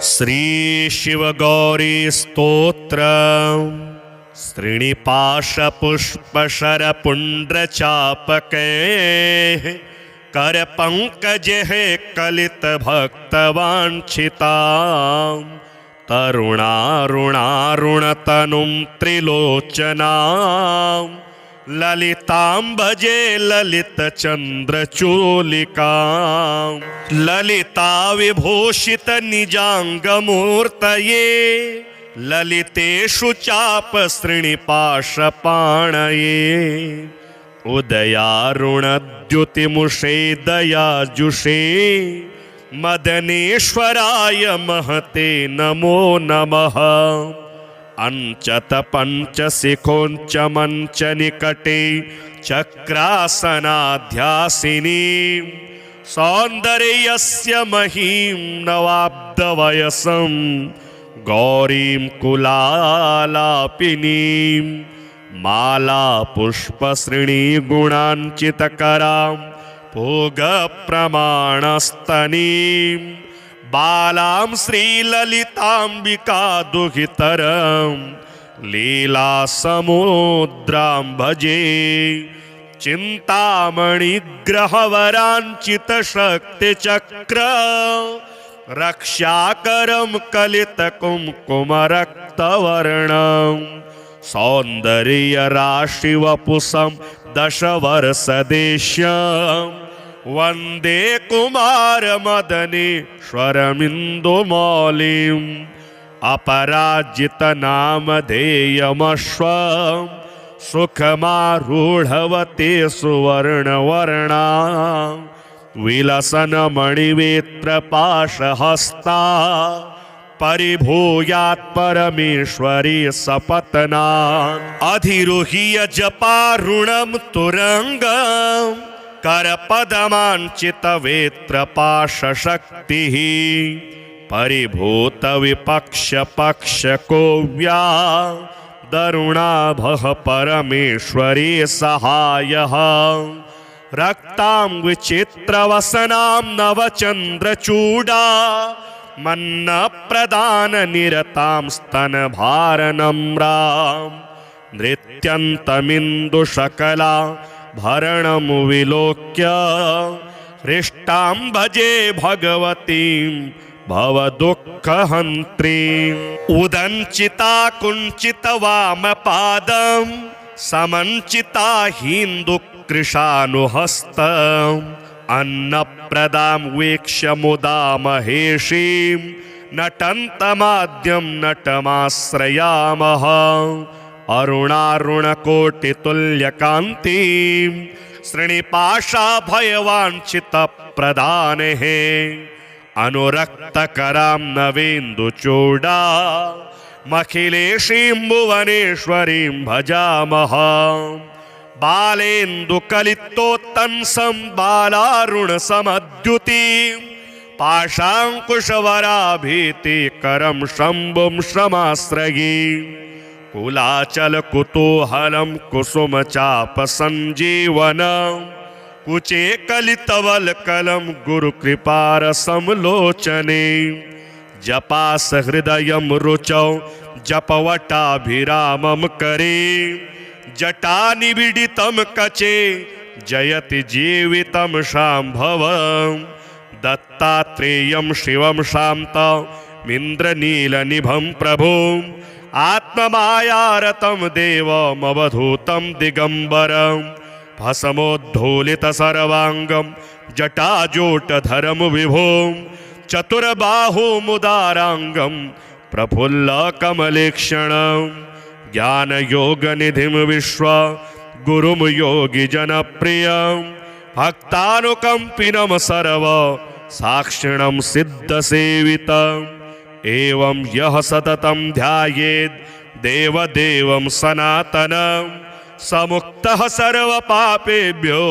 श्री शिव गौरी स्तोत्र श्रीनिपाशपुष्पशरपुण्ड्रचापके कर पंकज कलित भक्तवांछिता तरुणारुणारुणतनुं त्रिलोचना ललितां भजे ललित चंद्रचूलिका ललिता विभूषित निजांगमूर्तये ललितेषु चाप श्रीनिपाशपाणये उदयारुणद्युतिमुषे दयाजुषे मदनेश्वराय महते नमो नमः। अंचत पंचशिखोंच मंच निकटे चक्रासनाध्यासिनी सौंदर्यस्य महीं नवाब्दवयसं गौरीं कुलालापिनीं माला पुष्पश्रेणी गुणांचितकरां भोगप्रमाणस्तनीं बालां श्रीललितांबिका दुहितरं लीलासमुद्रां भजे चिन्तामणिग्रहवराञ्चितशक्तिचक्र रक्षाकरं कलितकुङ्कुमरक्तवर्णं सौन्दर्यराशिवपुषं दशवर्षदेश्यं वन्दे कुमारमदनेश्वरमिन्दुमौलिम् अपराजितनामधेयमश्वं सुखमारूढवते सुवर्णवर्णा विलसन्मणिवेत्रपाशहस्ता परिभूयात् परमेश्वरी सपत्ना अधिरुह्य जपारुणं तुरंगं करपदमाञ्चितवेत्रपाशशक्तिः परिभूतविपक्षपक्षकोव्या दरुणाभः परमेश्वरी सहायः रक्तां विचित्रवसनां नवचन्द्रचूडा मन्नप्रदाननिरतां स्तनभारनम्रां नृत्यन्तमिन्दुशकला भरणं विलोक्य हृष्टां भजे भगवतीं भवदुःखहन्त्रीम् उदञ्चिता कुञ्चितवामपादं समञ्चिता हिन्दुकृशानुहस्तम् अन्नप्रदां वीक्ष्य मुदा महेशीं नटन्तमाद्यं नटमाश्रयामः अरुणारुणकोटितुल्यकान्तिं श्रीनिपाशाभयवाञ्छितप्रदानेः अनुरक्तकरां नवेन्दुचूडा मखिलेशीं भुवनेश्वरीं भजामः बालेन्दुकलितोत्तंसं बालारुणसमद्युतिं पाशाङ्कुशवराभीतिकरं शम्भुं समाश्रये कुलाचलकुतूहलं कुसुमचापसञ्जीवनं कुचे कलितवल्कलं गुरुकृपारसंलोचने जपासहृदयं रुचौ जपवटाभिरामं करे जटानिबिडितं कचे जयति जीवितं शाम्भवं दत्तात्रेयं शिवं शान्तमिन्द्रनीलनिभं प्रभुम् आत्ममायारतं देवमवधूतं दिगम्बरं भस्मोद्धूलितसर्वाङ्गं जटाजूटधरं विभुं चतुर्बाहुमुदाराङ्गं प्रफुल्लकमलेक्षणं ज्ञानयोगनिधिं विश्वगुरुं योगिजनप्रियं भक्तानुकम्पिनं सर्वसाक्षिणं सिद्धसेवितम् एवं यः सततं ध्यायेत् देवदेवं सनातनं समुक्तः सर्वपापेभ्यो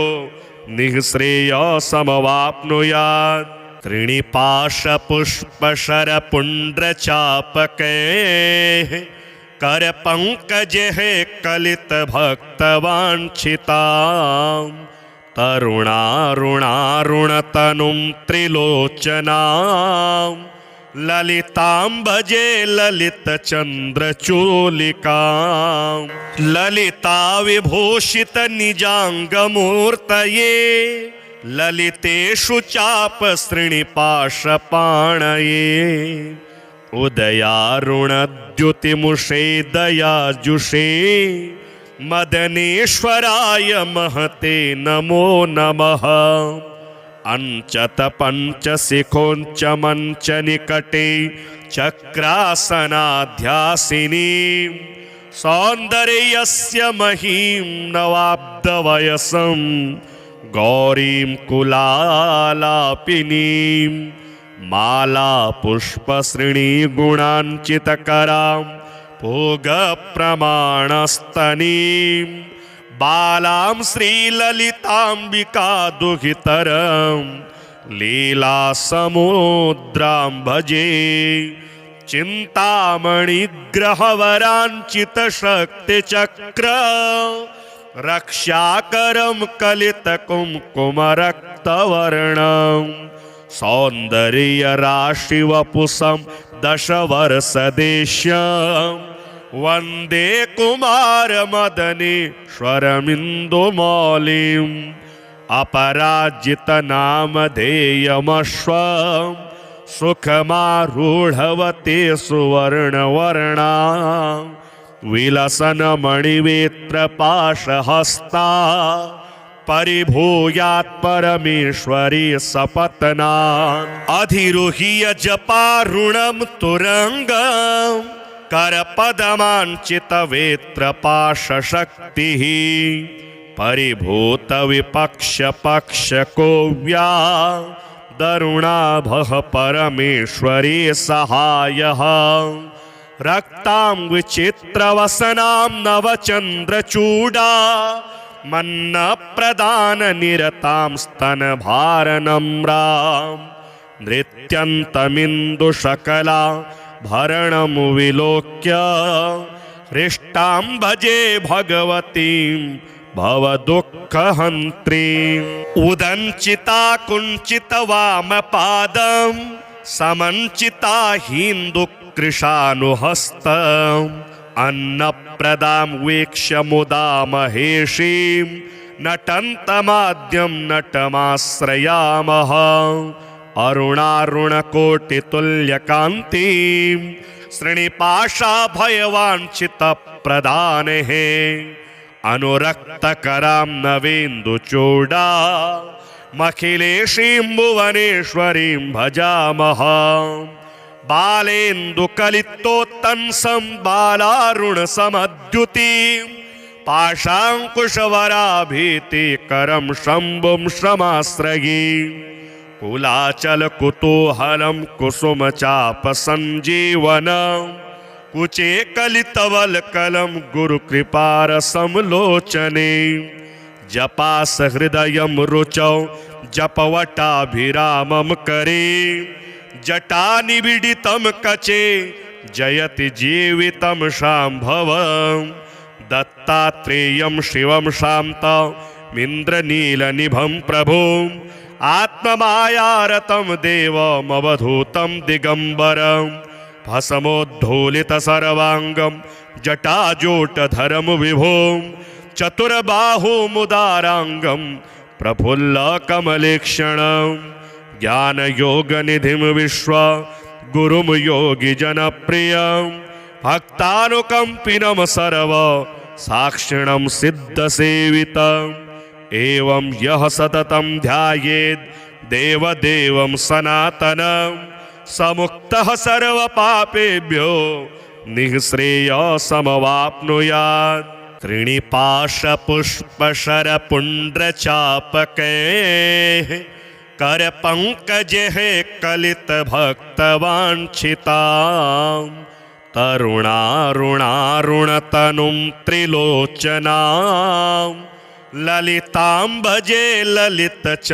निःश्रेयसमवाप्नुयात्। त्रिणिपाशपुष्पशरपुण्ड्रचापके करपङ्कजः कलितभक्तवाञ्छितां तरुणारुणारुणतनुं त्रिलोचनां ललितां भजे ललितचन्द्रचूलिकां ललिता विभूषित निजाङ्गमूर्तये ललितेषु चापसृणिपाशपाणये उदयारुणद्युतिमुषे दयाजुषे मदनेश्वराय महते नमो नमः। अंचत पंचशिखोंच मंच निकटे चक्रासनाध्यासिनी सौंदर्यस्य महीं नवाब्दवयसं गौरीं कुलालापिनीं माला पुष्पश्रेणी गुणांचितकरां भोगप्रमाणस्तनीं बालां श्रीललिताम्बिका दुहितरं लीलासमुद्रां भजे चिन्तामणिग्रहवराञ्चितशक्तिचक्र रक्षाकरं कलितकुङ्कुमरक्तवर्णं सौन्दर्यराशिवपुषं दशवर्षदेश्यं वन्दे कुमारमदनेश्वरमिन्दुमौलिम् अपराजितनामधेयमश्वं सुखमारूढवते सुवर्णवर्णा विलसन्मणिवेत्रपाशहस्ता परिभूयात् परमेश्वरी सपत्ना अधिरुह्य जपारुणं तुरंगं करपदमाञ्चितवेत्रपाशशक्तिः परिभूतविपक्षपक्षकोव्या दरुणाभः परमेश्वरी सहायः रक्तां विचित्रवसनां नवचन्द्रचूडा मन्नप्रदाननिरतां स्तनभारनम्रां नृत्यन्तमिन्दुशकला भरणं विलोक्य हृष्टां भजे भगवतीं भवदुःखहन्त्रीम् उदञ्चिता कुञ्चितवामपादं समञ्चिता हिन्दुकृशानुहस्तम् अन्नप्रदां वीक्ष्य मुदा महेशीं नटन्तमाद्यं नटमाश्रयामः अरुणारुणकोटितुल्यकान्तिं श्रीनिपाशाभयवाञ्छितप्रदानेः अनुरक्तकरां नवेन्दुचूडा मखिलेशीं भुवनेश्वरीं भजामः बालेन्दुकलितोत्तंसं बालारुणसमद्युतिं पाशाङ्कुशवराभीतिकरं शम्भुं समाश्रये कुलाचलकुतूहलं कुसुमचापसञ्जीवनं कुचे कलितवल्कलं गुरुकृपारसंलोचने जपासहृदयं रुचौ जपवटाभिरामं करे जटानिबिडितं कचे जयति जीवितं शाम्भवं दत्तात्रेयं शिवं शान्तमिन्द्रनीलनिभं प्रभुम् आत्ममायारतं देवमवधूतं दिगम्बरं भस्मोद्धूलितसर्वाङ्गं जटाजूटधरं विभुं चतुर्बाहुमुदाराङ्गं प्रफुल्लकमलेक्षणं ज्ञानयोगनिधिं विश्वगुरुं योगिजनप्रियं भक्तानुकम्पिनं सर्वसाक्षिणं सिद्धसेवितम् एवं यः सततं ध्यायेत् देवदेवं सनातनं समुक्तः सर्वपापेभ्यो निःश्रेयसमवाप्नुयात्। त्रिणिपाशपुष्पशरपुण्ड्रचापकैः करपङ्कजैः कलितभक्तवाञ्छितां तरुणारुणारुणतनुं त्रिलोचनां ललितां भजे ललितचन्द्रचूलिकां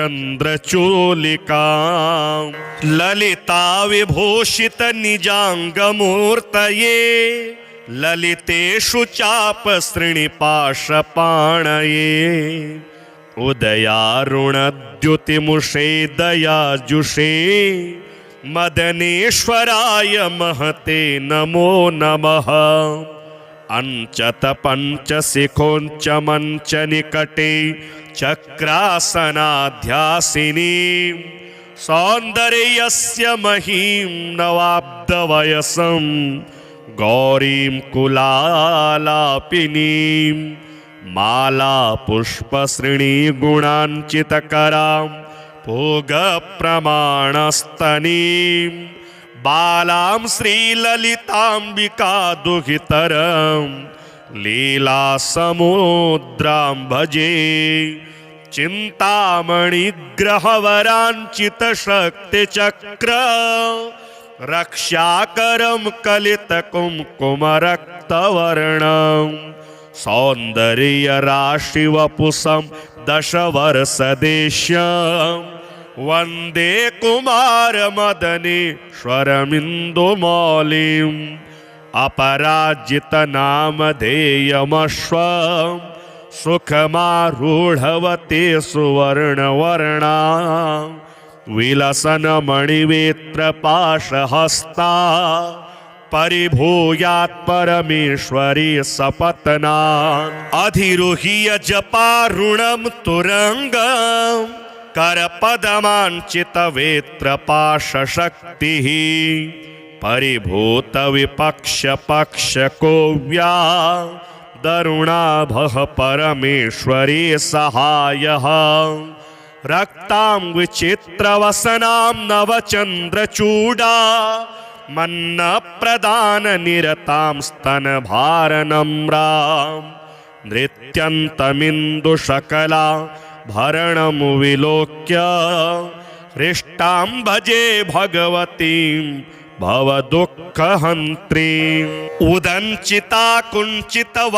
ललिता विभूषित निजाङ्गमूर्तये ललितेषु चापसृणिपाशपाणये उदयारुणद्युतिमुषे दयाजुषे मदनेश्वराय महते नमो नमः। अंचत पंचशिखोंच मंच निकटे चक्रासनाध्यासिनी सौंदर्यस्य महीं नवाब्दवयसं गौरीं कुलालापिनीं माला पुष्पश्रेणी गुणांचितकरां भोगप्रमाणस्तनीं बालां श्रीललिताम्बिका दुहितरं लीलासमुद्रां भजे। चिन्तामणिग्रहवराञ्चितशक्तिचक्र रक्षाकरं कलितकुङ्कुमरक्तवर्णं सौन्दर्यराशिवपुषं दशवर्षदेश्यं वन्दे कुमारमदनेश्वरमिन्दुमौलिम् अपराजितनामधेयमश्वं सुखमारूढवते सुवर्णवर्णा विलसन्मणिवेत्रपाशहस्ता परिभूयात् परमेश्वरी सपत्ना अधिरुह्य जपारुणं तुरंगं करपदमाञ्चितवेत्रपाशशक्तिः परिभूतविपक्षपक्षकोव्या दरुणाभः परमेश्वरी सहायः रक्तां विचित्रवसनां नवचन्द्रचूडा मन्नप्रदाननिरतां स्तनभारनम्रां नृत्यन्तमिन्दुशकला भरणं विलोक्य हृष्टां भजे भगवतीं भवदुःखहन्त्रीम् उदञ्चिता कुञ्चितवामपादं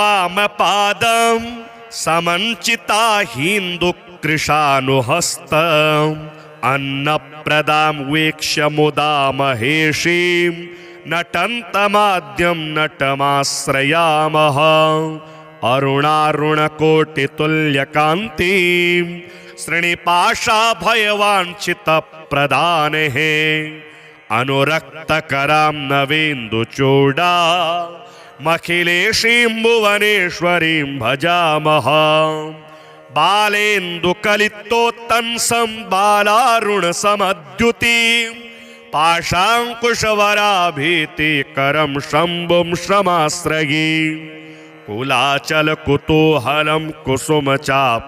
समञ्चिता हिन्दुकृशानुहस्तम् अन्नप्रदां वीक्ष्य मुदा महेशीं नटन्तमाद्यं नटमाश्रयामः अरुणारुणकोटितुल्यकान्तिं श्रीनिपाशाभयवाञ्छितप्रदानेः अनुरक्तकरां नवेन्दुचूडा मखिलेशीं भुवनेश्वरीं भजामः बालेन्दुकलितोत्तंसं बालारुणसमद्युतिं पाशाङ्कुशवराभीतिकरं शम्भुं समाश्रये कुलाचलकुतूहलं कुसुमचापसञ्जीवनं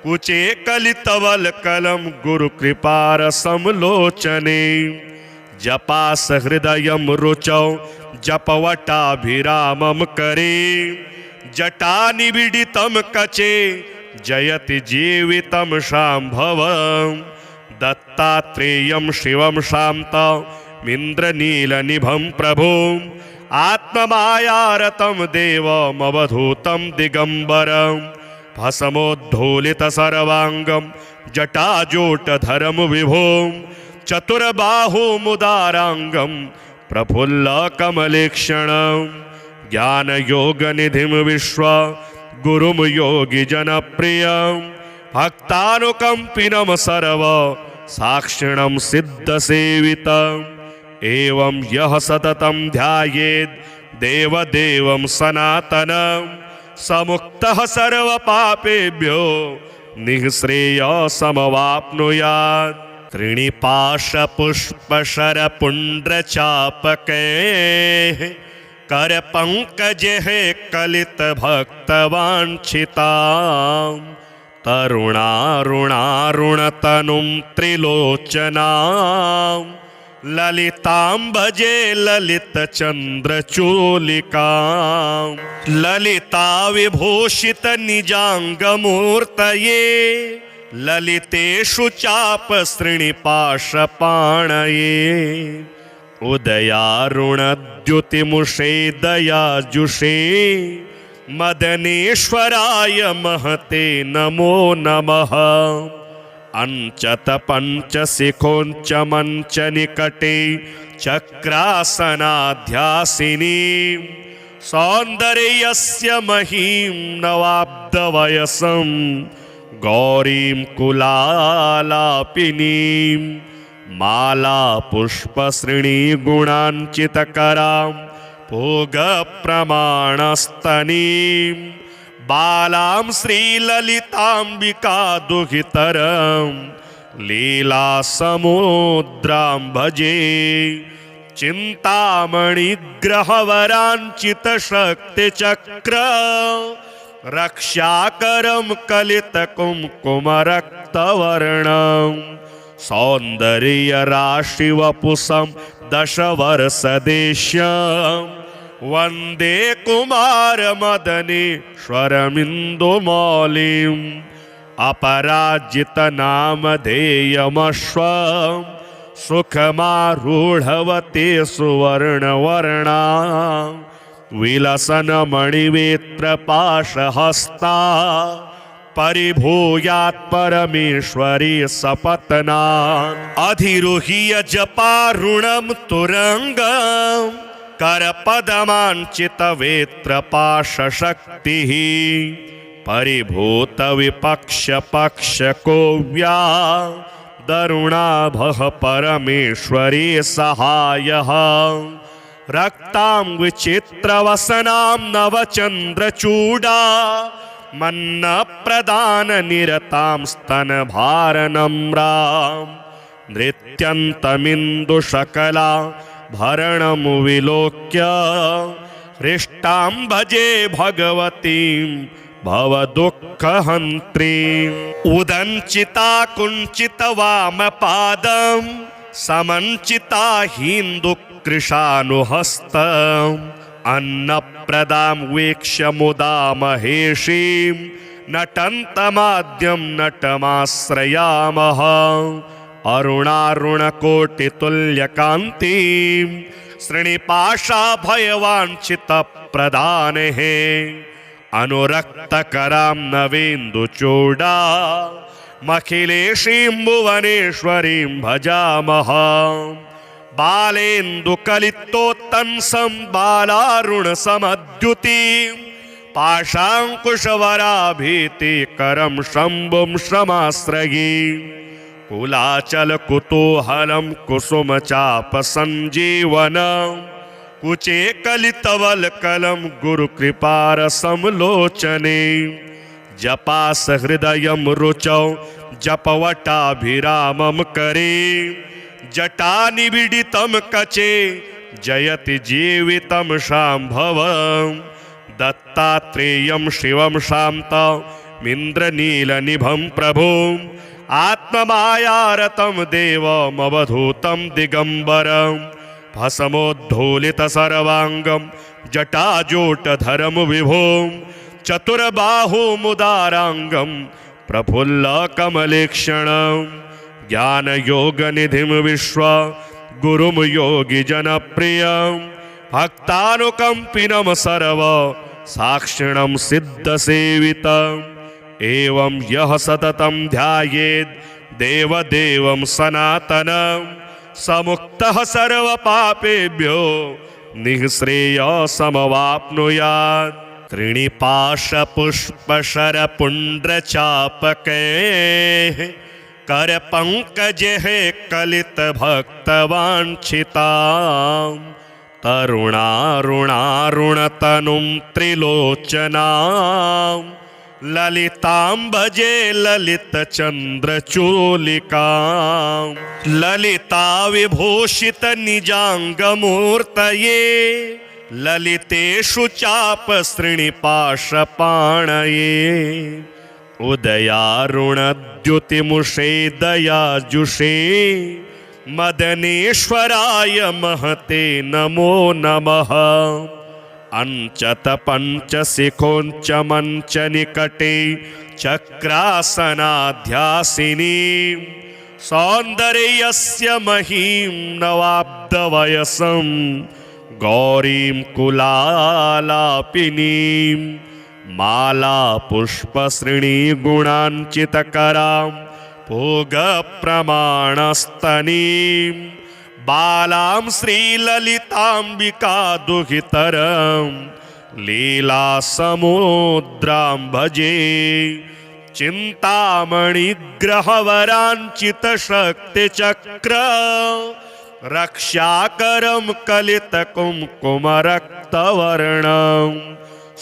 कुचे कलितवल्कलं गुरुकृपारसंलोचने जपासहृदयं रुचौ जपवटाभिरामं करे जटानिबिडितं कचे जयति जीवितं शाम्भवं दत्तात्रेयं शिवं शान्तमिन्द्रनीलनिभं प्रभुम् आत्ममायारतं देवमवधूतं दिगम्बरं भस्मोद्धूलितसर्वाङ्गं जटाजूटधरं विभुं चतुर्बाहुमुदाराङ्गं प्रफुल्लकमलेक्षणं ज्ञानयोगनिधिं विश्वगुरुं योगिजनप्रियं भक्तानुकम्पिनं सर्वसाक्षिणं सिद्धसेवितम् एवं यः सततं ध्यायेत् देवदेवं सनातनं समुक्तः सर्वपापेभ्यो निःश्रेयसमवाप्नुयात्। त्रिणिपाशपुष्पशरपुण्ड्रचापकैः करपङ्कजैः कलितभक्तवाञ्छितां तरुणारुणारुणतनुं त्रिलोचनां ललितां भजे ललितचन्द्रचूलिकां ललिता विभूषितनिजाङ्गमूर्तये ललितेषु चापसृणिपाशपाणये उदयारुणद्युतिमुषे दयाजुषे मदनेश्वराय महते नमो नमः। अंचत पंचशिखोंच मंच निकटे चक्रासनाध्यासिनी सौंदर्यस्य महीं नवाब्दवयसं गौरीं कुलालापिनीं माला पुष्पश्रेणीगुणाञ्चितकरां भोगप्रमाणस्तनीं बालां श्रीललिताम्बिका दुहितरं लीलासमुद्रां भजे चिन्तामणिग्रहवराञ्चितशक्तिचक्र रक्षाकरं कलितकुङ्कुमरक्तवर्णं सौन्दर्यराशिवपुषं दशवर्षदेश्यं वन्दे कुमारमदनेश्वरमिन्दुमौलिम् अपराजितनामधेयमश्वं सुखमारूढवते सुवर्णवर्णा विलसन्मणिवेत्रपाशहस्ता परिभूयात् परमेश्वरी सपत्नात् अधिरुह्य जपारुणं तुरङ्गं करपदमाञ्चितवेत्रपाशशक्तिः परिभूतविपक्षपक्षकोव्या दरुणाभः परमेश्वरी सहायः रक्तां विचित्रवसनां नवचन्द्रचूडा मन्नप्रदाननिरतां स्तनभारनम्रां नृत्यन्तमिन्दुशकला भरणं विलोक्य हृष्टां भजे भगवतीं भवदुःखहन्त्रीम् उदञ्चिता कुञ्चितवामपादं समञ्चिता हिन्दुकृशानुहस्तम् अन्नप्रदां वीक्ष्य मुदा महेशीं नटन्तमाद्यं नटमाश्रयामः अरुणारुणकोटितुल्यकान्तिं श्रीनिपाशाभयवाञ्छितप्रदानेः अनुरक्तकरां नवेन्दुचूडा मखिलेशीं भुवनेश्वरीं भजामः बालेन्दुकलितोत्तंसं बालारुणसमद्युतिं पाशाङ्कुशवराभीतिकरं शम्भुं समाश्रये कुलाचलकुतूहलं कुसुमचापसञ्जीवनं कुचे कलितवल्कलं गुरुकृपारसंलोचने जपासहृदयं रुचौ जपवटाभिरामं करे जटानिबिडितं कचे जयति जीवितं शाम्भवं दत्तात्रेयं शिवं शान्तमिन्द्रनीलनिभं प्रभुम् आत्ममायारतं देवमवधूतं दिगम्बरं भस्मोद्धूलितसर्वाङ्गं जटाजूटधरं विभुं चतुर्बाहुमुदाराङ्गं प्रफुल्लकमलेक्षणं ज्ञानयोगनिधिं विश्वगुरुं योगिजनप्रियं भक्तानुकम्पिनं सर्वसाक्षिणं सिद्धसेवितम् एवं यः सततं ध्यायेत् देवदेवं सनातनं समुक्तः सर्वपापेभ्यो निःश्रेयसमवाप्नुयात् त्रिणिपाशपुष्पशरपुण्ड्रचापकैः करपङ्कजैः कलितभक्तवाञ्छितां तरुणारुणारुणतनुं त्रिलोचनां ललितां भजे ललितचन्द्रचूलिकां ललिता विभूषितनिजाङ्गमूर्तये ललितेषु चापसृणिपाशपाणये उदयारुणद्युतिमुषे दयाजुषे मदनेश्वराय महते नमो नमः अञ्चतपञ्चशिखोञ्च मञ्चनिकटे चक्रासनाध्यासिनीं सौन्दर्यस्य महीं नवाब्दवयसं गौरीं कुलालापिनीं माला पुष्पश्रेणीगुणाञ्चितकरां भोगप्रमाणस्तनीं बालां श्रीललिताम्बिका दुहितरं लीलासमुद्रां भजे चिन्तामणिग्रहवराञ्चितशक्तिचक्र रक्षाकरं कलितकुङ्कुमरक्तवर्णं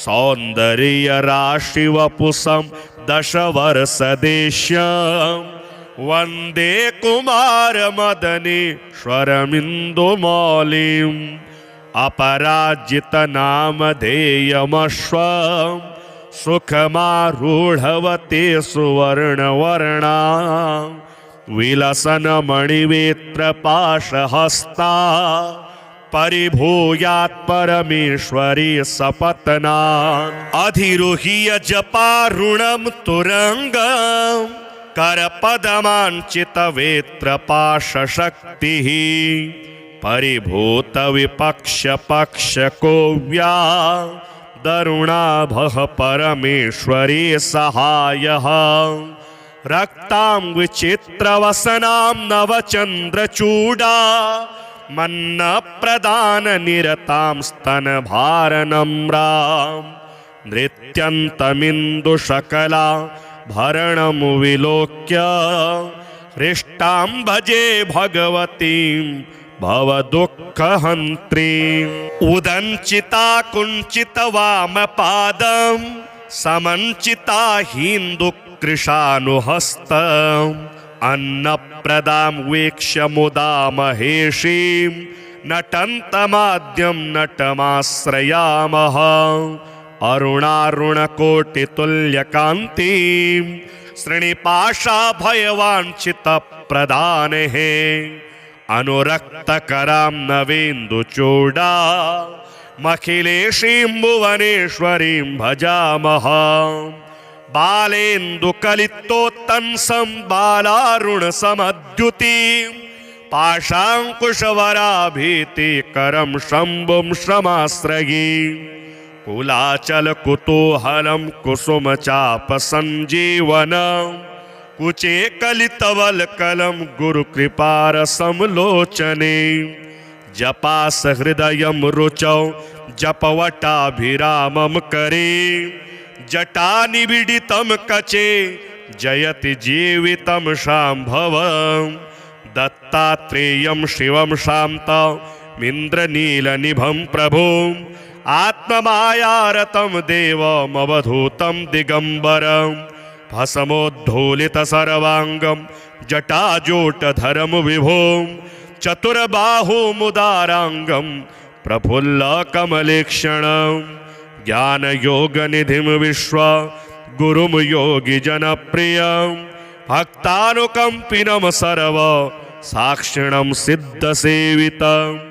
सौन्दर्यराशिवपुषं दशवर्षदेश्यं वन्दे कुमारमदनेश्वरमिन्दुमौलिम् अपराजितनामधेयमश्वं सुखमारूढवते सुवर्णवर्णा विलसन्मणिवेत्रपाशहस्ता परिभूयात् परमेश्वरी सपत्नात् अधिरुह्य जपारुणं तुरङ्गं करपदमाञ्चितवेत्रपाशशक्तिः परिभूतविपक्षपक्षकोव्या दरुणाभः परमेश्वरी सहायः रक्तां विचित्रवसनां नवचन्द्रचूडा मन्नप्रदाननिरतां स्तनभारनम्रां नृत्यन्तमिन्दुशकला भरणं विलोक्य हृष्टां भजे भगवतीं भवदुःखहन्त्रीम् उदञ्चिता कुञ्चितवामपादं समञ्चिता हिन्दुकृशानुहस्तम् अन्नप्रदां वीक्ष्य मुदा महेशीं नटन्तमाद्यं नटमाश्रयामः अरुणारुणकोटितुल्यकान्तिं श्रीनिपाशाभयवाञ्छितप्रदानेः अनुरक्तकरां नवेन्दुचूडा मखिलेशीं भुवनेश्वरीं भजामः बालेन्दुकलितोत्तंसं बालारुणसमद्युतिं पाशाङ्कुशवराभीतिकरं शम्भुं समाश्रये कुलाचलकुतूहलं कुसुमचापसञ्जीवनं कुचे कलितवल्कलं गुरुकृपारसंलोचने जपासहृदयं रुचौ जपवटाभिरामं करे जटानिबिडितं कचे जयति जीवितं शाम्भवं दत्तात्रेयं शिवं शान्तमिन्द्रनीलनिभं प्रभुम् आत्ममायारतं देवमवधूतं दिगम्बरं भस्मोद्धूलितसर्वाङ्गं जटाजूटधरं विभुं चतुर्बाहुमुदाराङ्गं प्रफुल्लकमलेक्षणं ज्ञानयोगनिधिं विश्वगुरुं योगिजनप्रियं भक्तानुकम्पिनं सर्वसाक्षिणं सिद्धसेवितम्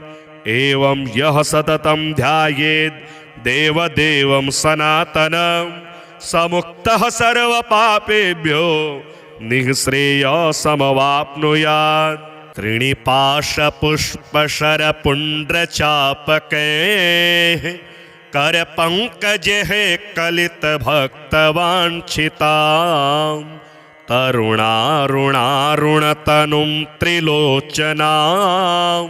एवं यः सततं ध्यायेत् देवदेवं सनातनं समुक्तः सर्वपापेभ्यो निःश्रेयसमवाप्नुयात् त्रिणिपाशपुष्पशरपुण्ड्रचापकैः करपङ्कजैः कलितभक्तवाञ्छितां तरुणारुणारुणतनुं त्रिलोचनां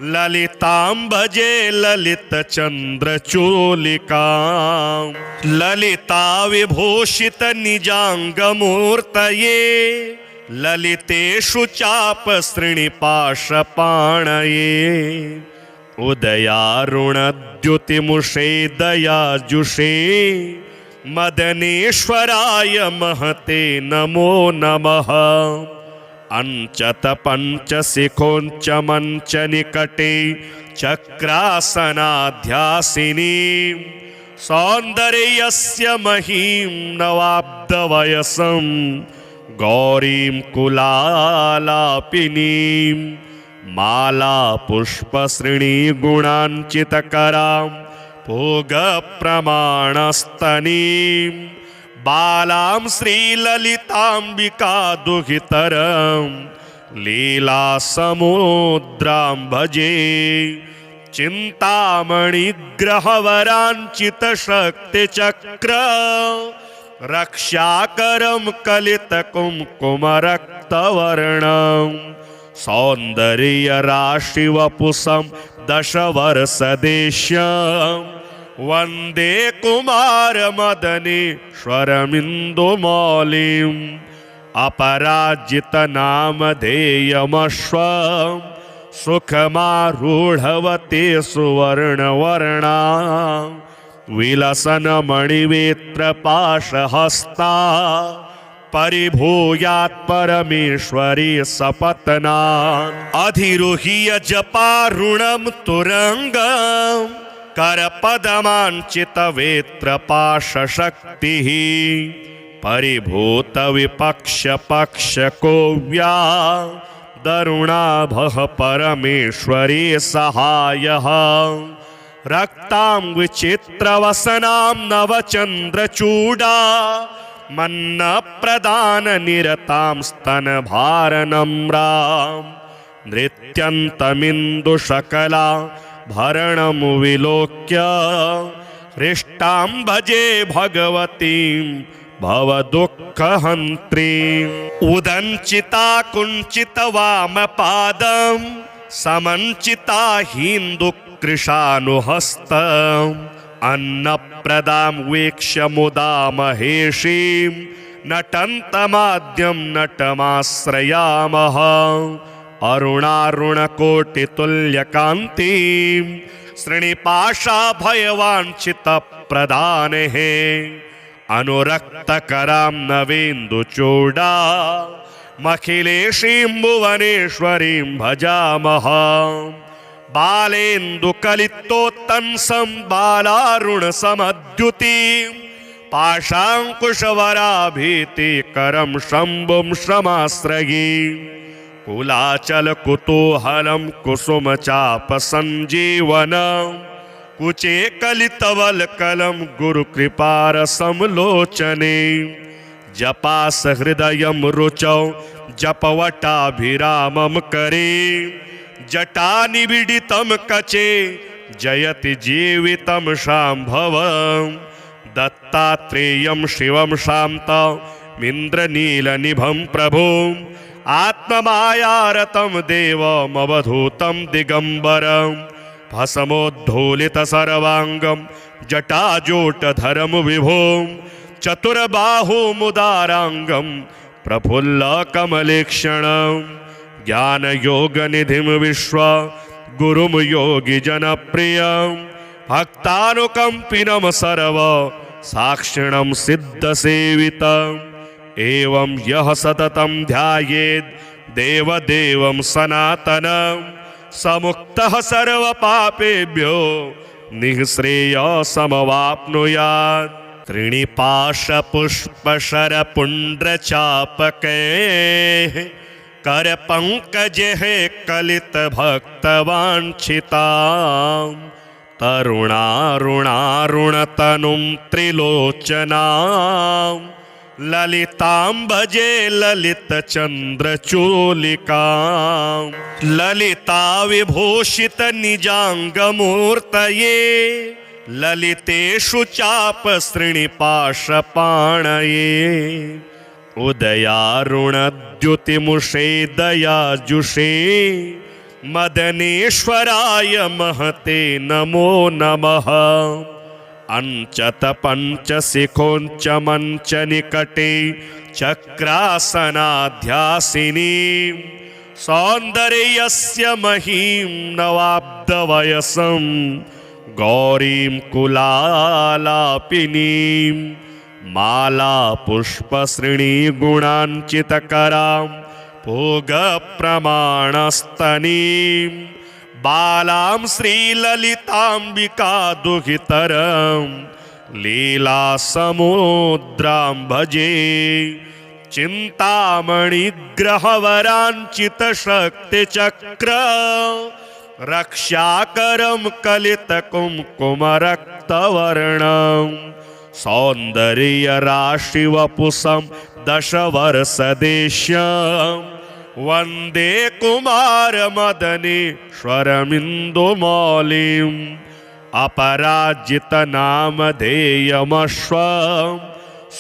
ललितां भजे ललितचन्द्रचूलिकां ललिता विभूषितनिजाङ्गमूर्तये ललितेषु चापसृणिपाशपाणये उदयारुणद्युतिमुषे दयाजुषे मदनेश्वराय महते नमो नमः अंचत पंचशिखोंच मंच निकटे चक्रासनाध्यासिनी सौंदर्यस्य महीं नवाब्दवयसं गौरीं कुलालापिनीं माला पुष्पश्रेणी गुणांचितकरां भोगप्रमाणस्तनीं बालां श्रीललिताम्बिका दुहितरं लीलासमुद्रां भजे चिन्तामणिग्रहवराञ्चितशक्तिचक्र रक्षाकरं कलितकुङ्कुमरक्तवर्णं सौन्दर्यराशिवपुषं दशवर्षदेश्यं वन्दे कुमारमदनेश्वरमिन्दुमौलिम् अपराजितनामधेयमश्वं सुखमारूढवते सुवर्णवर्णा विलसन्मणिवेत्रपाशहस्ता परिभूयात् परमेश्वरी सपत्नात् अधिरुह्य जपारुणं तुरङ्गं करपदमाञ्चितवेत्रपाशशक्तिः परिभूतविपक्षपक्षकोव्या दरुणाभः परमेश्वरी सहायः रक्तां विचित्रवसनां नवचन्द्रचूडा मन्नप्रदाननिरतां स्तनभारनम्रां नृत्यन्तमिन्दुशकला भरणं विलोक्य हृष्टां भजे भगवतीं भवदुःखहन्त्रीम् उदञ्चिता कुञ्चितवामपादं समञ्चिता हिन्दुकृशानुहस्तम् अन्नप्रदां वीक्ष्य मुदा महेशीं नटन्तमाद्यं नटमाश्रयामः अरुणारुणकोटितुल्यकान्तिं श्रीनिपाशाभयवाञ्छितप्रदानेः अनुरक्तकरां नवेन्दुचूडा मखिलेशीं भुवनेश्वरीं भजामः बालेन्दुकलितोत्तंसं बालारुणसमद्युतिं पाशाङ्कुशवराभीतिकरं शम्भुं श्रमाश्रये कुलाचलकुतूहलं कुसुमचापसञ्जीवनं कुचे कलितवल्कलं गुरुकृपारसंलोचने जपासहृदयं रुचौ जपवटाभिरामं करे जटानिबिडितं कचे जयति जीवितं शाम्भवं दत्तात्रेयं शिवं शान्तमिन्द्रनीलनिभं प्रभुम् आत्ममायारतं देवमवधूतं दिगम्बरं भस्मोद्धूलितसर्वाङ्गं जटाजूटधरं विभुं चतुर्बाहुमुदाराङ्गं प्रफुल्लकमलेक्षणं ज्ञानयोगनिधिं विश्वगुरुं योगिजनप्रियं भक्तानुकम्पिनं सर्वसाक्षिणं सिद्धसेवितम् एवं यः सततं ध्यायेत् देवदेवं सनातनं समुक्तः सर्वपापेभ्यो निःश्रेयसमवाप्नुयात् त्रिणिपाशपुष्पशरपुण्ड्रचापकैः करपङ्कजैः कलितभक्तवाञ्छितां तरुणारुणारुणतनुं त्रिलोचनां ललितां भजे ललितचन्द्रचूलिकां ललिता विभूषितनिजाङ्गमूर्तये ललितेषु चापसृणिपाशपाणये उदयारुणद्युतिमुषे दयाजुषे मदनेश्वराय महते नमो नमः अंचत पंचशिखोंच मंच निकटे चक्रासनाध्यासिनी सौंदर्यस्य महीं नवाब्दवयसं गौरीं कुलालापिनीं माला पुष्पश्रेणी गुणांचितकरां भोगप्रमाणस्तनीं बालां श्रीललिताम्बिका दुहितरं लीलासमुद्रां भजे चिन्तामणिग्रहवराञ्चितशक्तिचक्र रक्षाकरं कलितकुङ्कुमरक्तवर्णं सौन्दर्यराशिवपुषं दशवर्षदेश्यं वन्दे कुमारमदनेश्वरमिन्दुमौलिम् अपराजितनामधेयमश्वं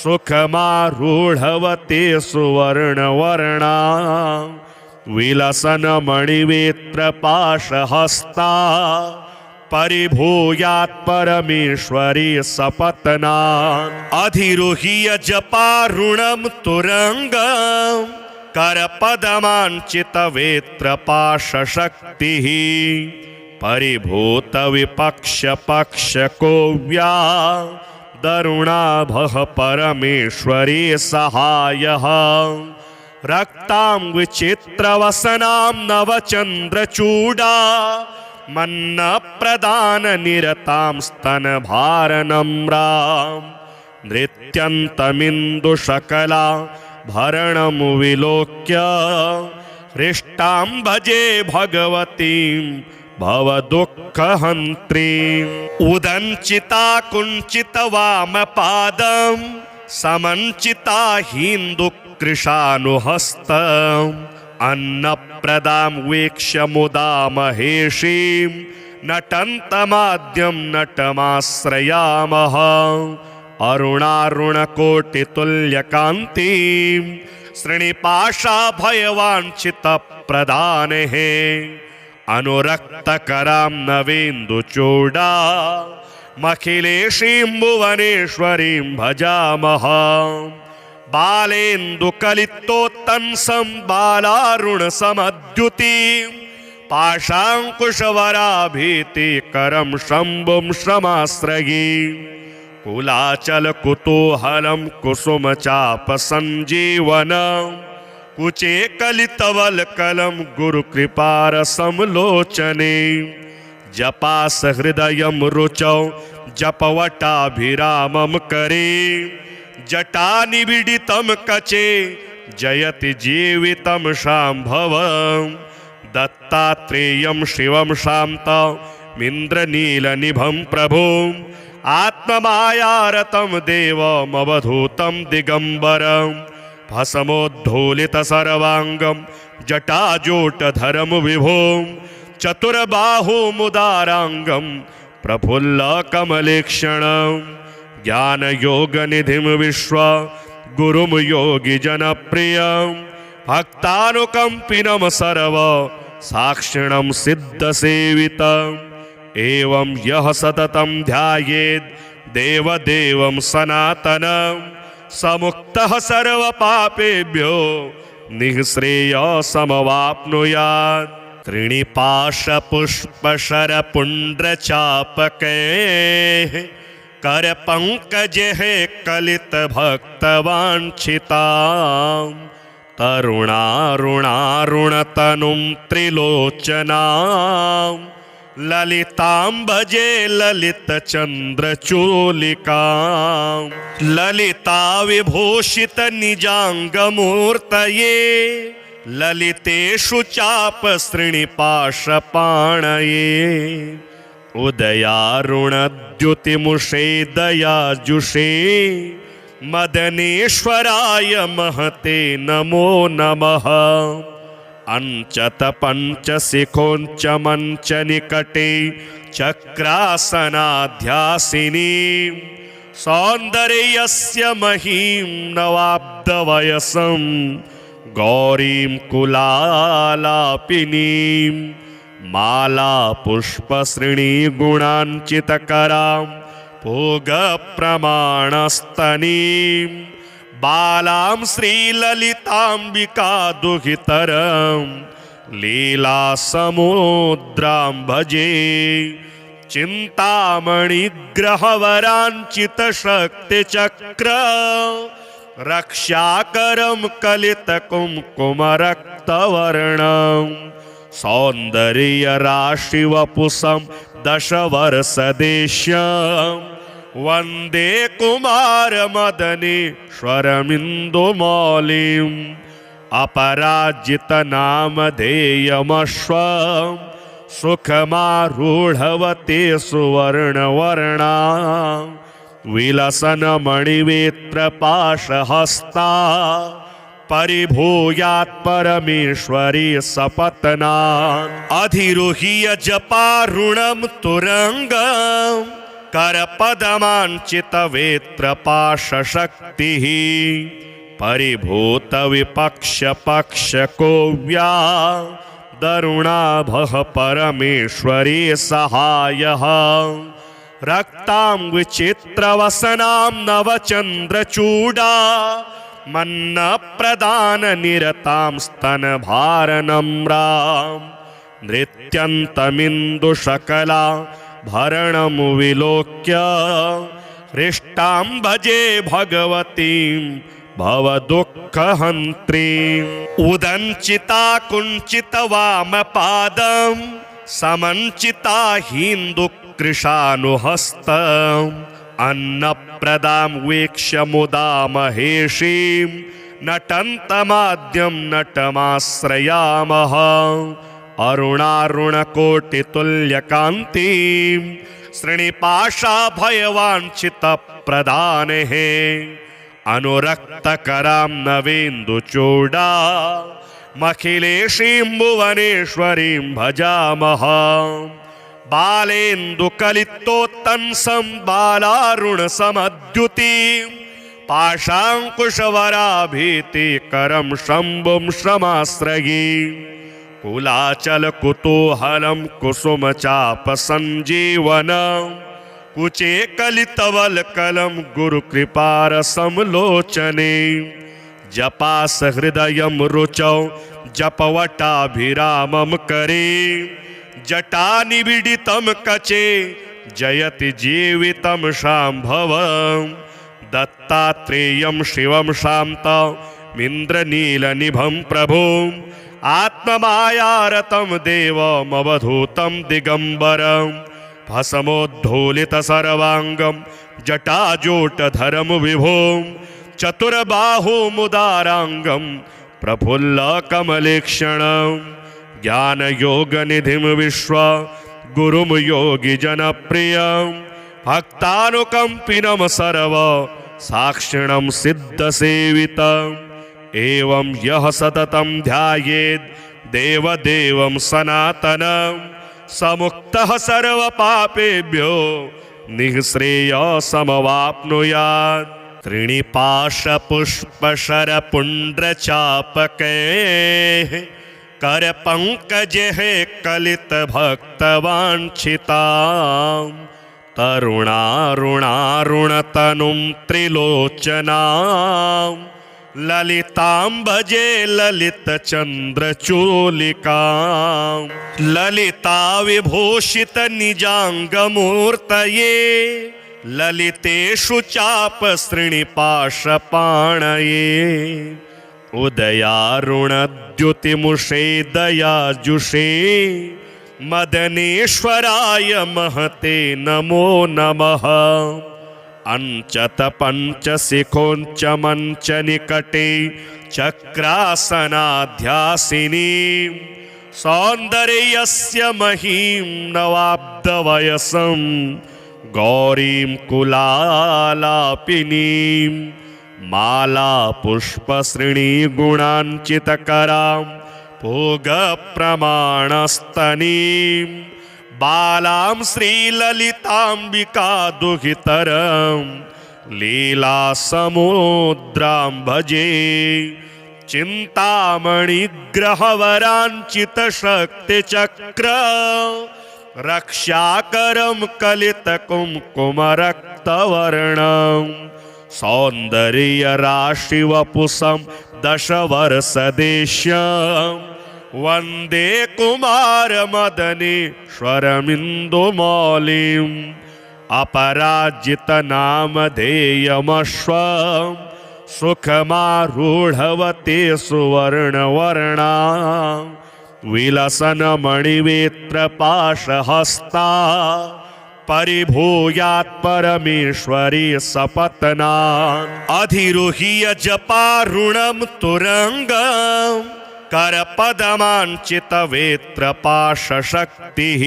सुखमारूढवते सुवर्णवर्णा विलसन्मणिवेत्रपाशहस्ता परिभूयात् परमेश्वरी सपत्नात् अधिरोह्य जपारुणं तुरंगम् करपदमाञ्चितवेत्रपाशशक्तिः परिभूत विपक्ष पक्ष कोव्या दरुणाभः परमेश्वरी सहायः रक्तां विचित्रवसनां नवचन्द्रचूडा मन्नप्रदाननिरतां स्तनभारनम्रां नृत्यन्तमिन्दुशकला भरणं विलोक्य हृष्टां भजे भगवतीं भवदुःखहन्त्रीम् उदञ्चिता कुञ्चितवामपादं समञ्चिता हिन्दुकृशानुहस्तम् अन्नप्रदां वीक्ष्य मुदा महेशीं नटन्तमाद्यं नटमाश्रयामः अरुणारुणकोटितुल्यकान्तिं श्रीनिपाशाभयवाञ्छितप्रदानेः अनुरक्तकरां नवेन्दुचूडा मखिलेशीं भुवनेश्वरीं भजामः बालेन्दुकलितोत्तंसं बालारुणसमद्युतिं पाशाङ्कुशवराभीतिकरं शम्भुं श्रमाश्रये कुलाचलकुतूहलं कुसुमचापसञ्जीवनं कुचे कलितवल्कलं गुरुकृपारसंलोचने जपासहृदयं रुचौ जपवटाभिरामं करे जटानिबिडितं कचे जयति जीवितं शाम्भवं दत्तात्रेयं शिवं शान्तमिन्द्रनीलनिभं प्रभुम् आत्ममायारतं देवमवधूतं दिगम्बरं भस्मोद्धूलितसर्वाङ्गं जटाजूटधरं विभुं चतुर्बाहुमुदाराङ्गं प्रफुल्लकमलेक्षणं ज्ञानयोगनिधिं विश्वगुरुं योगिजनप्रियं भक्तानुकम्पिनं सर्वसाक्षिणं सिद्धसेवितम् एवं यः सततं ध्यायेत् देवदेवं सनातनं समुक्तः सर्वपापेभ्यो निःश्रेयसमवाप्नुयात् त्रिणिपाशपुष्पशरपुण्ड्रचापकैः करपङ्कजैः कलितभक्तवाञ्छितां तरुणारुणारुणतनुं त्रिलोचनां ललितां भजे ललितचन्द्रचूलिकां ललिता विभूषितनिजाङ्गमूर्तये ललितेषु चापसृणिपाशपाणये उदयारुणद्युतिमुषे दयाजुषे मदनेश्वराय महते नमो नमः अंचत पंचशिखोंच मंच निकटे चक्रासनाध्यासिनी सौंदर्यस्य महीं नवाब्दवयसं गौरीं कुलालापिनीं माला पुष्पश्रेणी गुणांचितकरां भोगप्रमाणस्तनीं बालां श्रीललिताम्बिका दुहितरं लीलासमुद्रां भजे चिन्तामणिग्रहवराञ्चितशक्तिचक्र रक्षाकरं कलितकुङ्कुमरक्तवर्णं सौन्दर्यराशिवपुषं दशवर्षदेश्यं वन्दे कुमारमदनेश्वरमिन्दुमौलिम् अपराजितनामधेयमश्वं सुखमारूढवते सुवर्णवर्णा विलसन्मणिवेत्रपाशहस्ता परिभूयात् परमेश्वरी सपत्नात् अधिरोह्य जपारुणं तुरंगम् करपदमाञ्चितवेत्रपाशशक्तिः परिभूत विपक्ष पक्ष कोव्या दरुणाभः परमेश्वरी सहायः रक्तां विचित्रवसनां नवचन्द्रचूडा मन्नप्रदाननिरतां स्तनभारनम्रां नृत्यन्तमिन्दुशकला भरणं विलोक्य हृष्टां भजे भगवतीं भवदुःखहन्त्रीम् उदञ्चिता कुञ्चितवामपादं समञ्चिता हिन्दुकृशानुहस्तम् अन्नप्रदां वीक्ष्य मुदा महेशीं नटन्तमाद्यं नटमाश्रयामः अरुणारुणकोटितुल्यकान्तिं श्रीनिपाशाभयवाञ्छितप्रदानेः अनुरक्तकरां नवेन्दुचूडा मखिलेशीं भुवनेश्वरीं भजामः बालेन्दुकलितोत्तंसं बालारुणसमद्युतिं पाशाङ्कुशवराभीतिकरं शम्भुं श्रमाश्रये कुलाचलकुतूहलं कुसुमचापसञ्जीवनं कुचे कलितवल्कलं गुरुकृपारसंलोचने जपासहृदयं रुचौ जपवटाभिरामं करे जटानिबिडितं कचे जयति जीवितं शाम्भवं दत्तात्रेयं शिवं शान्तमिन्द्रनीलनिभं प्रभुम् आत्ममायारतं देवमवधूतं दिगम्बरं भस्मोद्धूलितसर्वाङ्गं जटाजूटधरं विभुं चतुर्बाहुमुदाराङ्गं प्रफुल्लकमलेक्षणं ज्ञानयोगनिधिं विश्वगुरुं योगिजनप्रियं भक्तानुकम्पिनं सर्वसाक्षिणं सिद्धसेवितम् एवं यः सततं ध्यायेत् देवदेवं सनातनं समुक्तः सर्वपापेभ्यो निःश्रेयसमवाप्नुयात् त्रिणिपाशपुष्पशरपुण्ड्रचापकैः करपङ्कजैः कलितभक्तवाञ्छितां तरुणारुणारुणतनुं त्रिलोचनां ललितां भजे ललितचन्द्रचूलिकां ललिता विभूषितनिजाङ्गमूर्तये ललितेषु चापसृणिपाशपाणये उदयारुणद्युतिमुषे दयाजुषे मदनेश्वराय महते नमो नमः अंचत पंचशिखोंच मंच निकटे चक्रासनाध्यासिनी सौंदर्यस्य महीं नवाब्दवयसं गौरीं कुलालापिनीं माला पुष्पश्रेणी गुणांचितकरां भोगप्रमाणस्तनीं बालां श्रीललिताम्बिका दुहितरं लीलासमुद्रां भजे चिन्तामणिग्रहवराञ्चितशक्तिचक्र रक्षाकरं कलितकुङ्कुमरक्तवर्णं सौन्दर्यराशिवपुषं दशवर्षदेश्यं वन्दे कुमारमदनेश्वरमिन्दुमौलिम् अपराजितनामधेयमश्वं सुखमारूढवते सुवर्णवर्णा विलसन्मणिवेत्रपाशहस्ता परिभूयात् परमेश्वरी सपत्नान् अधिरुह्य जपारुणं तुरङ्गं करपदमाञ्चितवेत्रपाशशक्तिः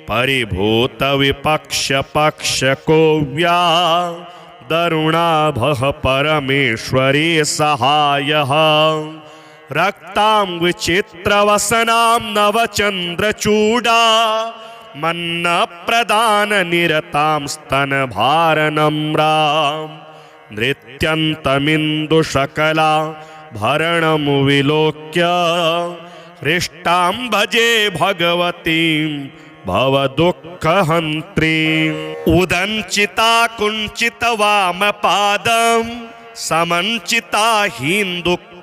परिभूतविपक्षपक्षकोव्या दरुणाभः परमेश्वरी सहायः रक्तां विचित्रवसनां नवचन्द्रचूडा मन्नप्रदाननिरतां स्तनभारनम्रां नृत्यन्तमिन्दुशकला भरणं विलोक्य हृष्टां भजे भगवतीं भवदुःखहन्त्रीम् उदञ्चिता कुञ्चितवामपादं समञ्चिता हिन्दुकृशानुहस्तम्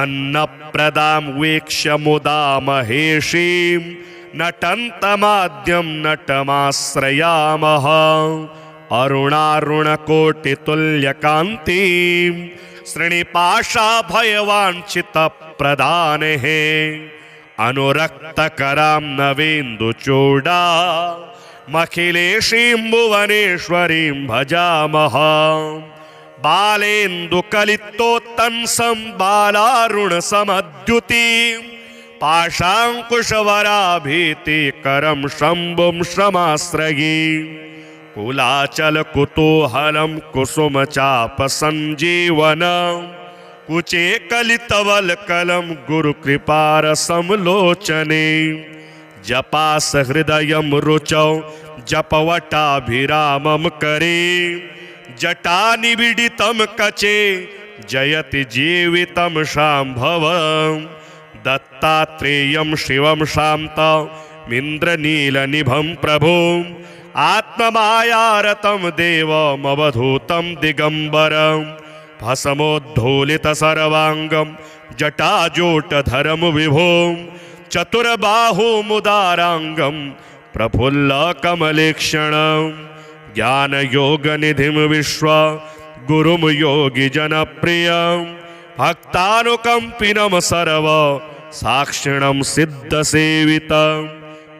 अन्नप्रदां वीक्ष्य मुदा महेशीं नटन्तमाद्यं नटमाश्रयामः अरुणारुणकोटितुल्यकान्तिं श्रीनिपाशाभयवाञ्छितप्रदानेः अनुरक्तकरां नवेन्दुचूडा मखिलेशीं भुवनेश्वरीं भजामः बालेन्दुकलितोत्तंसं बालारुणसमद्युतिं पाशाङ्कुशवराभीतिकरं शम्भुं समाश्रये कुलाचलकुतूहलं कुसुमचापसञ्जीवनं कुचे कलितवल्कलं गुरुकृपारसंलोचने जपासहृदयं रुचौ जपवटाभिरामं करे जटानिबिडितं कचे जयति जीवितं शाम्भवं दत्तात्रेयं शिवं शान्तमिन्द्रनीलनिभं प्रभुम् आत्ममायारतं देवमवधूतं दिगम्बरं भस्मोद्धूलितसर्वाङ्गं जटाजूटधरं विभुं चतुर्बाहुमुदाराङ्गं प्रफुल्लकमलेक्षणं ज्ञानयोगनिधिं विश्वगुरुं योगिजनप्रियं भक्तानुकम्पिनं सर्वसाक्षिणं सिद्धसेवितम्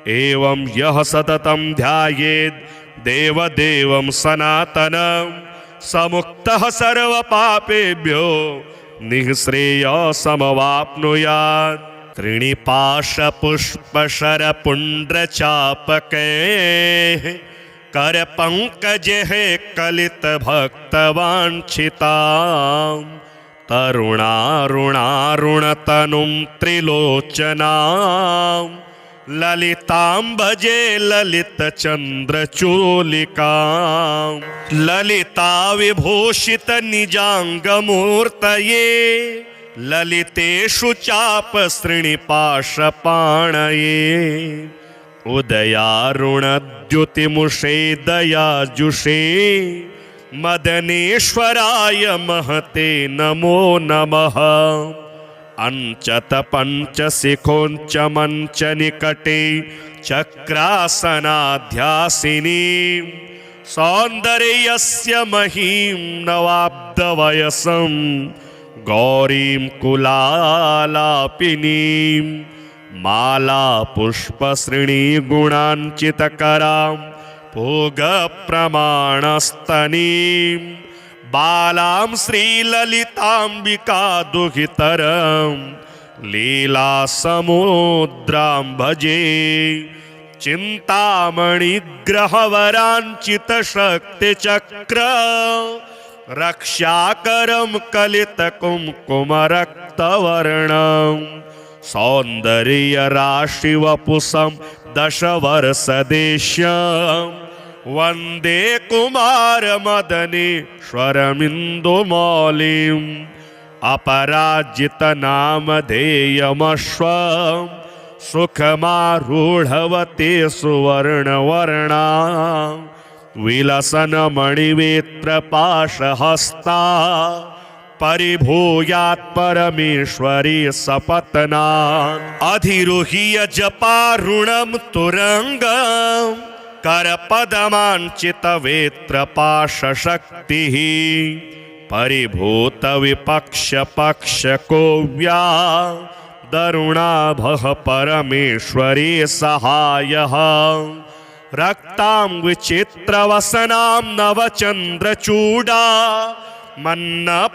एवं यः सततं ध्यायेत् देवदेवं सनातनं समुक्तः सर्वपापेभ्यो निःश्रेयसमवाप्नुयात् त्रिणिपाशपुष्पशरपुण्ड्रचापकैः करपङ्कजैः कलितभक्तवाञ्छितां तरुणारुणारुणतनुं त्रिलोचनां ललितां भजे ललितचन्द्रचूलिकां ललिता विभूषितनिजाङ्गमूर्तये ललितेषु चापसृणिपाशपाणये उदयारुणद्युतिमुषे दयाजुषे मदनेश्वराय महते नमो नमः अंचत पंचशिखोंच मंच निकटे चक्रासनाध्यासिनी सौंदर्यस्य महीं नवाब्दवयसं गौरीं कुलालापिनीं माला पुष्पश्रेणी गुणांचितकरां भोगप्रमाणस्तनीं बालां श्रीललिताम्बिका दुहितरं लीलासमुद्रां भजे चिन्तामणिग्रहवराञ्चितशक्तिचक्र रक्षाकरं कलितकुङ्कुमरक्तवर्णं सौन्दर्यराशिवपुषं दशवर्षदेश्यं वन्दे कुमारमदनेश्वरमिन्दुमौलिम् अपराजितनामधेयमश्वं सुखमारूढवते सुवर्णवर्णा विलसन्मणिवेत्रपाशहस्ता परिभूयात् परमेश्वरी सपत्नात् अधिरुह्य जपारुणं तुरङ्गं करपदमाञ्चितवेत्रपाशशक्तिः परिभूतविपक्षपक्षकोव्या दरुणाभः परमेश्वरी सहायः रक्तां विचित्रवसनां नवचन्द्रचूडा मन्नप्रदाननिरतां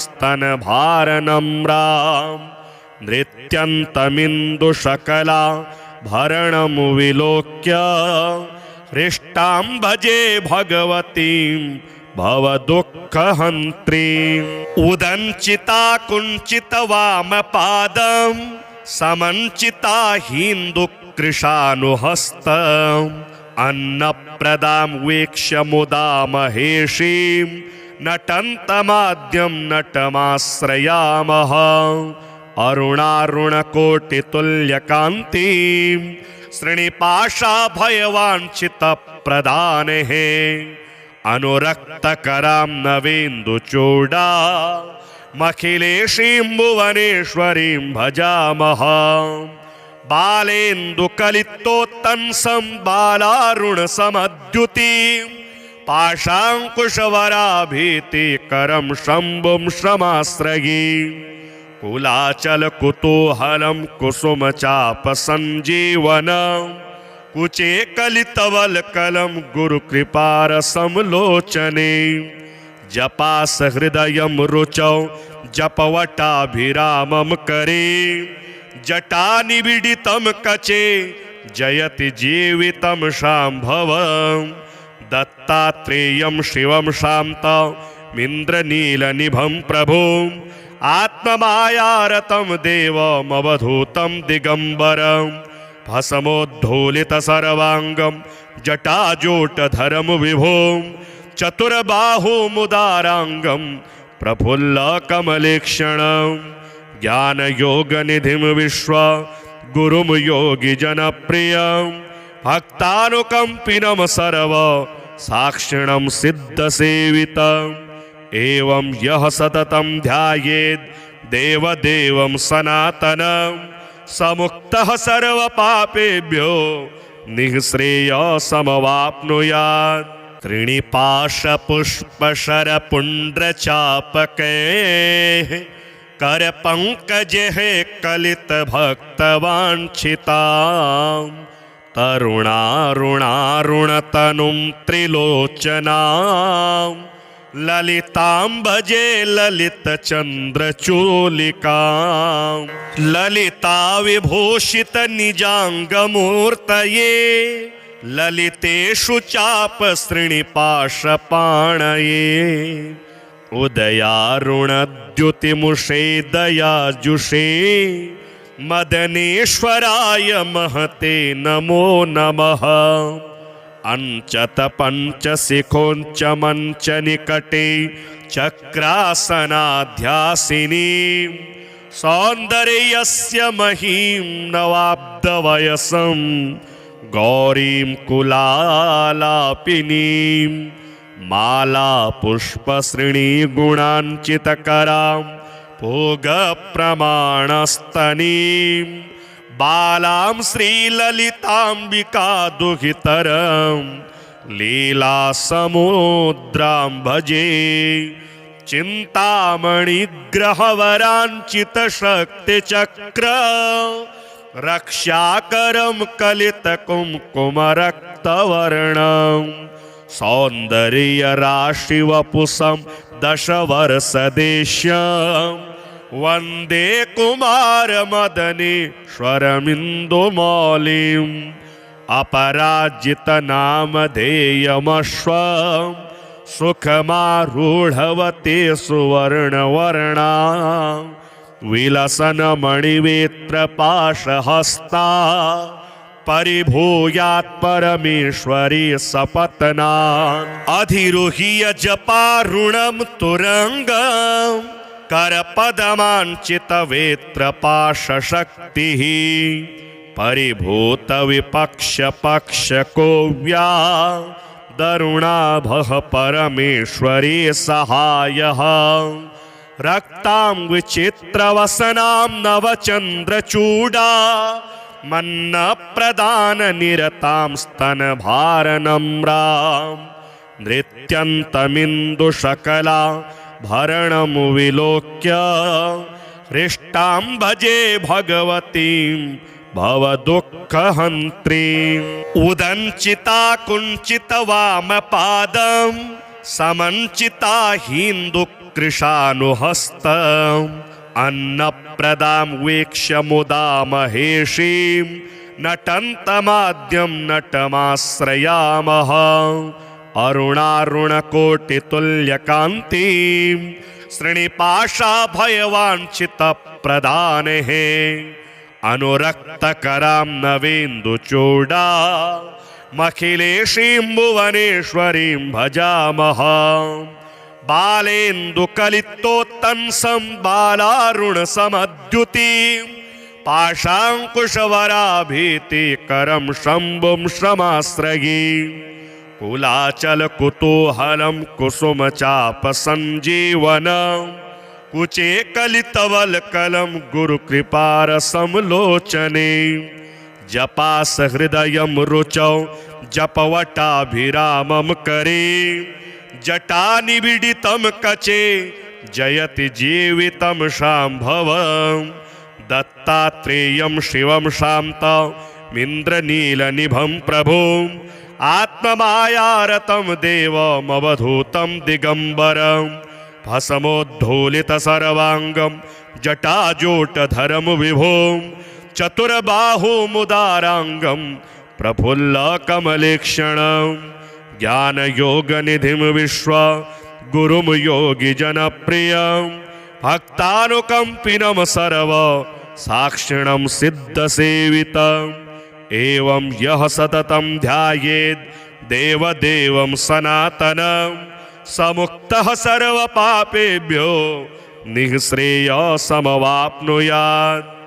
स्तनभारनम्रां नृत्यन्तमिन्दुशकला भरणं विलोक्य हृष्टां भजे भगवतीं भवदुःखहन्त्रीम् उदञ्चिता कुञ्चितवामपादं समञ्चिता हिन्दुकृशानुहस्तम् अन्नप्रदां वीक्ष्य मुदा महेशीं नटन्तमाद्यं नटमाश्रयामः अरुणारुणकोटितुल्यकान्तिं श्रीनिपाशाभयवाञ्छितप्रदानेः अनुरक्तकरां नवेन्दुचूडा मखिलेशीं भुवनेश्वरीं भजामः बालेन्दुकलितोत्तंसं बालारुणसमद्युतिं पाशाङ्कुशवराभीतिकरं शम्भुं शमाश्रये कुलाचलकुतूहलं कुसुमचापसञ्जीवनं कुचे कलितवल्कलं गुरुकृपारसंलोचने जपासहृदयं रुचौ जपवटाभिरामं करे जटानिबिडितं कचे जयति जीवितं शाम्भवम् दत्तात्रेयं शिवं शान्तमिन्द्रनीलनिभं प्रभुम् आत्ममायारतं देवमवधूतं दिगम्बरं भस्मोद्धूलितसर्वाङ्गं जटाजूटधरं विभुं चतुर्बाहुमुदाराङ्गं प्रफुल्लकमलेक्षणं ज्ञानयोगनिधिं विश्वगुरुं योगिजनप्रियं भक्तानुकम्पिनं सर्व साक्षिणं सिद्धसेवितम् एवं यः सततं ध्यायेत् देवदेवं सनातनं समुक्तः सर्वपापेभ्यो निःश्रेयसमवाप्नुयात् त्रिणिपाशपुष्पशरपुण्ड्रचापकैः करपङ्कजैः कलितभक्तवाञ्छितां तरुणारुणारुणतनुं त्रिलोचनां ललितां भजे ललितचन्द्रचूलिकां ललिता विभूषितनिजाङ्गमूर्तये ललितेषु चापसृणिपाशपाणये उदयारुणद्युतिमुषे दयाजुषे मदनेश्वराय महते नमो नमः अंचत पंचशिखोंच मंच निकटे चक्रासनाध्यासिनी सौंदर्यस्य महीं नवाब्दवयसं गौरीं कुलालापिनीं माला पुष्पश्रेणी गुणांचितकरां भोगप्रमाणस्तनीं बालां श्रीललिताम्बिका दुहितरं लीलासमुद्रां भजे चिन्तामणिग्रहवराञ्चितशक्तिचक्र रक्षाकरं कलितकुङ्कुमरक्तवर्णं सौन्दर्यराशिवपुषं दशवर्षदेश्यं वन्दे कुमारमदनेश्वरमिन्दुमौलिम् अपराजितनामधेयमश्वं सुखमारूढवते सुवर्णवर्णा विलसन्मणिवेत्रपाशहस्ता परिभूयात् परमेश्वरी सपत्नात् अधिरुह्य जपारुणं तुरङ्गं करपदमाञ्चितवेत्रपाशशक्तिः परिभूतविपक्षपक्षकोव्या दरुणाभः परमेश्वरी सहायः रक्तां विचित्रवसनां नवचन्द्रचूडा मन्नप्रदाननिरतां स्तनभारनम्रां नृत्यन्तमिन्दुशकला भरणं विलोक्य हृष्टां भजे भगवतीं भवदुःखहन्त्रीम् उदञ्चिता कुञ्चितवामपादं समञ्चिता हिन्दुकृशानुहस्तम् अन्नप्रदां वीक्ष्य मुदा महेशीं नटन्तमाद्यं नटमाश्रयामः अरुणारुणकोटितुल्यकान्तिं श्रीनिपाशाभयवाञ्छितप्रदानेः अनुरक्तकरां नवेन्दुचूडा मखिलेशीं भुवनेश्वरीं भजामः बालेन्दुकलितोत्तंसं बालारुणसमद्युतिं पाशाङ्कुशवराभीतिकरं शम्भुं श्रमाश्रये कुलाचलकुतूहलं कुसुमचापसञ्जीवनं कुचे कलितवल्कलं गुरुकृपारसंलोचने जपासहृदयं रुचौ जपवटाभिरामं करे जटानिबिडितं कचे जयति जीवितं शाम्भवम् दत्तात्रेयं शिवं शान्तमिन्द्रनीलनिभं प्रभुम् आत्ममायारतं देवमवधूतं दिगम्बरं भस्मोद्धूलितसर्वाङ्गं जटाजूटधरं विभुं चतुर्बाहुमुदाराङ्गं प्रफुल्लकमलेक्षणं ज्ञानयोगनिधिं विश्वगुरुं योगिजनप्रियं भक्तानुकम्पिनं सर्व साक्षिणं सिद्धसेवितम् एवं यः सततं ध्यायेत् देवदेवं सनातनं स मुक्तः सर्वपापेभ्यो निःश्रेयसमवाप्नुयात्।